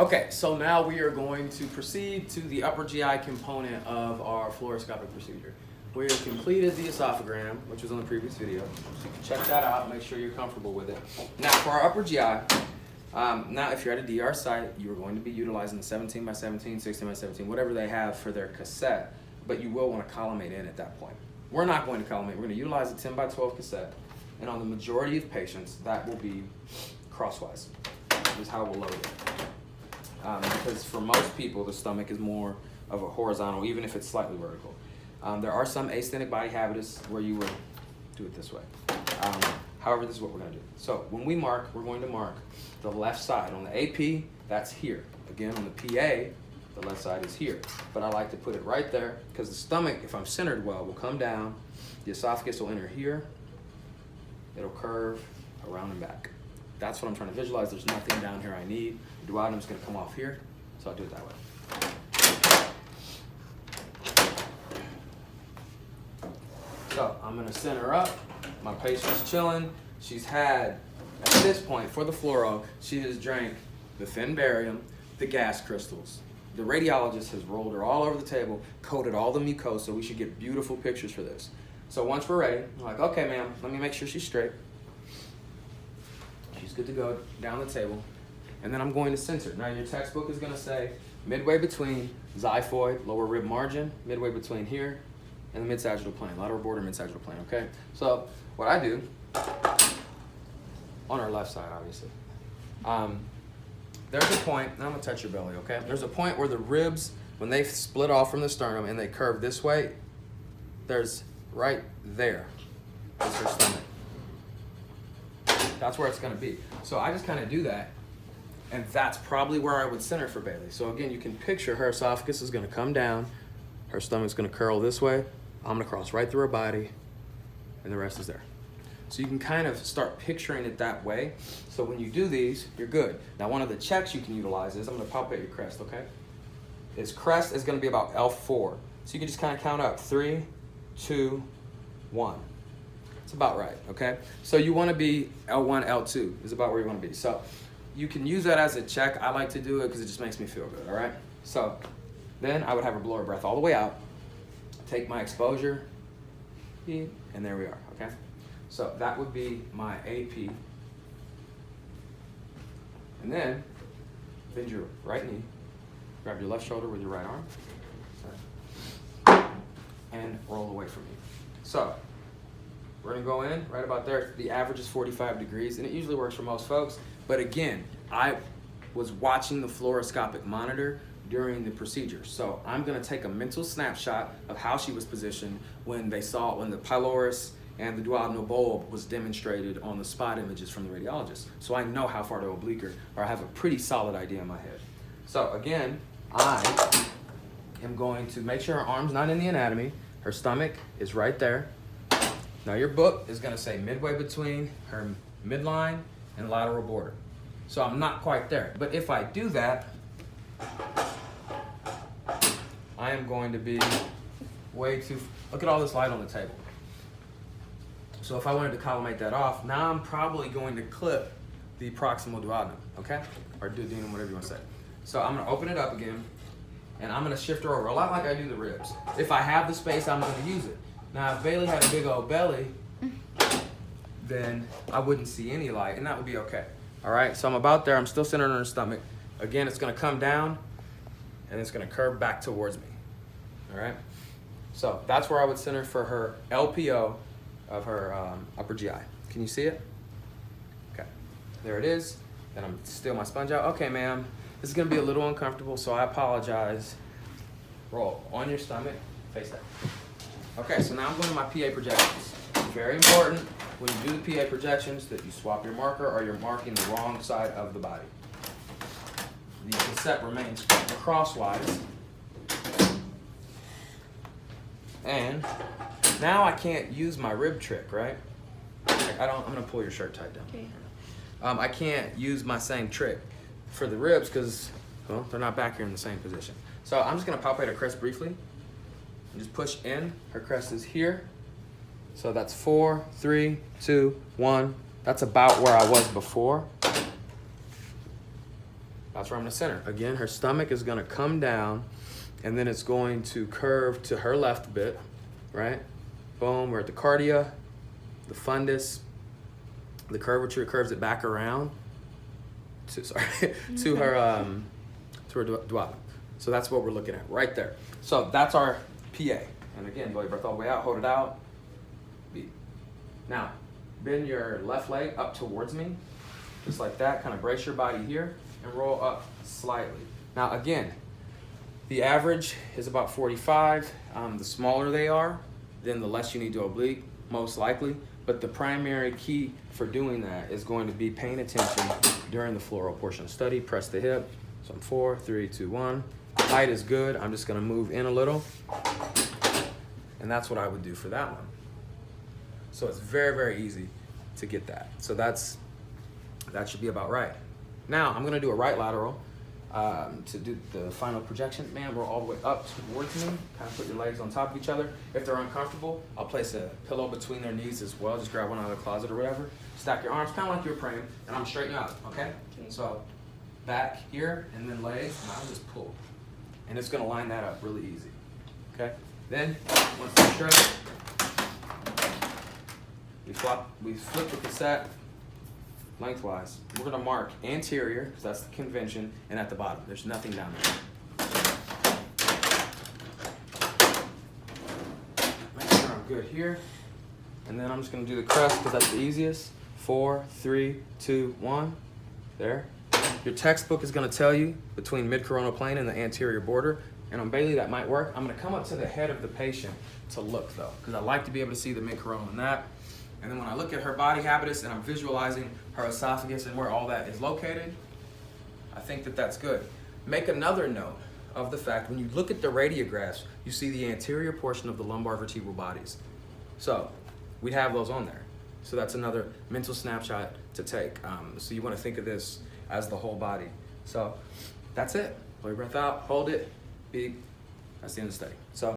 Okay, so now we are going to proceed to the upper GI component of our fluoroscopic procedure. We have completed the esophagram, which was on the previous video. So you can check that out, make sure you're comfortable with it. Now for our upper GI, now if you're at a DR site, you're going to be utilizing the 17 by 17, 16 by 17, whatever they have for their cassette, but you will want to collimate in at that point. We're not going to collimate, we're going to utilize a 10 by 12 cassette, and on the majority of patients, that will be crosswise, is how we'll load it. Because for most people, the stomach is more of a horizontal, even if it's slightly vertical. There are some asthenic body habitus where you would do it this way. However, this is what we're going to do. So when we mark, we're going to mark the left side. On the AP, that's here. Again, on the PA, the left side is here. But I like to put it right there because the stomach, if I'm centered well, will come down. The esophagus will enter here. It'll curve around and back. That's what I'm trying to visualize. There's nothing down here I need. The duodenum's going to come off here, so I'll do it that way. So I'm going to center up. My patient's chilling. She's had, at this point, for the fluoro, she has drank the thin barium, the gas crystals. The radiologist has rolled her all over the table, coated all the mucosa. We should get beautiful pictures for this. So once we're ready, I'm like, okay, ma'am, let me make sure she's straight. She's good to go down the table. And then I'm going to censor. Now your textbook is going to say midway between xiphoid, lower rib margin, midway between here and the mid-sagittal plane, lateral border, mid-sagittal plane, okay? So what I do, on our left side, obviously, there's a point, and I'm going to touch your belly, okay? There's a point where the ribs, when they split off from the sternum and they curve this way, there's right there is her stomach. That's where it's going to be. So I just kind of do that, and that's probably where I would center for Bailey. So again, you can picture her esophagus is going to come down, her stomach's going to curl this way, I'm going to cross right through her body, and the rest is there. So you can kind of start picturing it that way. So when you do these, you're good. Now one of the checks you can utilize is, I'm going to palpate your crest, okay? His crest is going to be about L4. So you can just kind of count up, 3, 2, 1. It's about right, okay? So you want to be L1, L2 is about where you want to be. So you can use that as a check. I like to do it because it just makes me feel good, all right? So then I would have her blow her breath all the way out, take my exposure, and there we are, okay? So that would be my AP. And then bend your right knee, grab your left shoulder with your right arm, and roll away from me. So we're gonna go in right about there. The average is 45 degrees, and it usually works for most folks. But again, I was watching the fluoroscopic monitor during the procedure. So I'm gonna take a mental snapshot of how she was positioned when the pylorus and the duodenal bulb was demonstrated on the spot images from the radiologist. So I know how far to oblique her, or I have a pretty solid idea in my head. So again, I am going to make sure her arm's not in the anatomy. Her stomach is right there. Now your book is gonna say midway between her midline and lateral border. So I'm not quite there. But if I do that, I am going to be look at all this light on the table. So if I wanted to collimate that off, now I'm probably going to clip the proximal duodenum, okay? Or duodenum, whatever you want to say. So I'm gonna open it up again, and I'm gonna shift her over, a lot like I do the ribs. If I have the space, I'm gonna use it. Now, if Bailey had a big old belly, then I wouldn't see any light, and that would be okay. All right, so I'm about there. I'm still centered on her stomach. Again, it's gonna come down, and it's gonna curve back towards me. All right? So that's where I would center for her LPO of her upper GI. Can you see it? Okay, there it is. Then I'm steal my sponge out. Okay, ma'am, this is gonna be a little uncomfortable, so I apologize. Roll on your stomach, face that. Okay, so now I'm going to my PA projections. Very important when you do the PA projections that you swap your marker or you're marking the wrong side of the body. The cassette remains crosswise. And now I can't use my rib trick, right? Like I'm gonna pull your shirt tight down. Okay. I can't use my same trick for the ribs because, well, they're not back here in the same position. So I'm just gonna palpate her crest briefly and just push in. Her crest is here. So that's 4, 3, 2, 1. That's about where I was before. That's where I'm gonna center. Again, her stomach is gonna come down and then it's going to curve to her left a bit, right? Boom, we're at the cardia, the fundus, the curvature curves it back around to, to her duodenum. So that's what we're looking at right there. So that's our PA. And again, blow your breath all the way out, hold it out, beat. Now, bend your left leg up towards me, just like that, kind of brace your body here and roll up slightly. Now again, the average is about 45. The smaller they are, then the less you need to oblique, most likely. But the primary key for doing that is going to be paying attention during the floral portion of the study. Press the hip. So I'm 4, 3, 2, 1. Height is good. I'm just gonna move in a little. And that's what I would do for that one. So it's very, very easy to get that. So that should be about right. Now I'm gonna do a right lateral to do the final projection. Man, roll all the way up towards me. Kind of put your legs on top of each other. If they're uncomfortable, I'll place a pillow between their knees as well. Just grab one out of the closet or whatever. Stack your arms, kind of like you're praying, and I'm straightening you out, okay? So back here, and then legs, and I'll just pull. And it's gonna line that up really easy, okay? Then, once they're straight, we flip the cassette lengthwise. We're gonna mark anterior, because that's the convention, and at the bottom. There's nothing down there. Make sure I'm good here. And then I'm just gonna do the crest, because that's the easiest. 4, 3, 2, 1. There. Your textbook is gonna tell you between mid-coronal plane and the anterior border. And on Bailey, that might work. I'm gonna come up to the head of the patient to look though, because I like to be able to see the mid-coronal in that. And then when I look at her body habitus and I'm visualizing her esophagus and where all that is located, I think that that's good. Make another note of the fact when you look at the radiographs, you see the anterior portion of the lumbar vertebral bodies. So we have those on there. So that's another mental snapshot to take. So you want to think of this as the whole body. So that's it. Blow your breath out, hold it, beep. That's the end of the study. So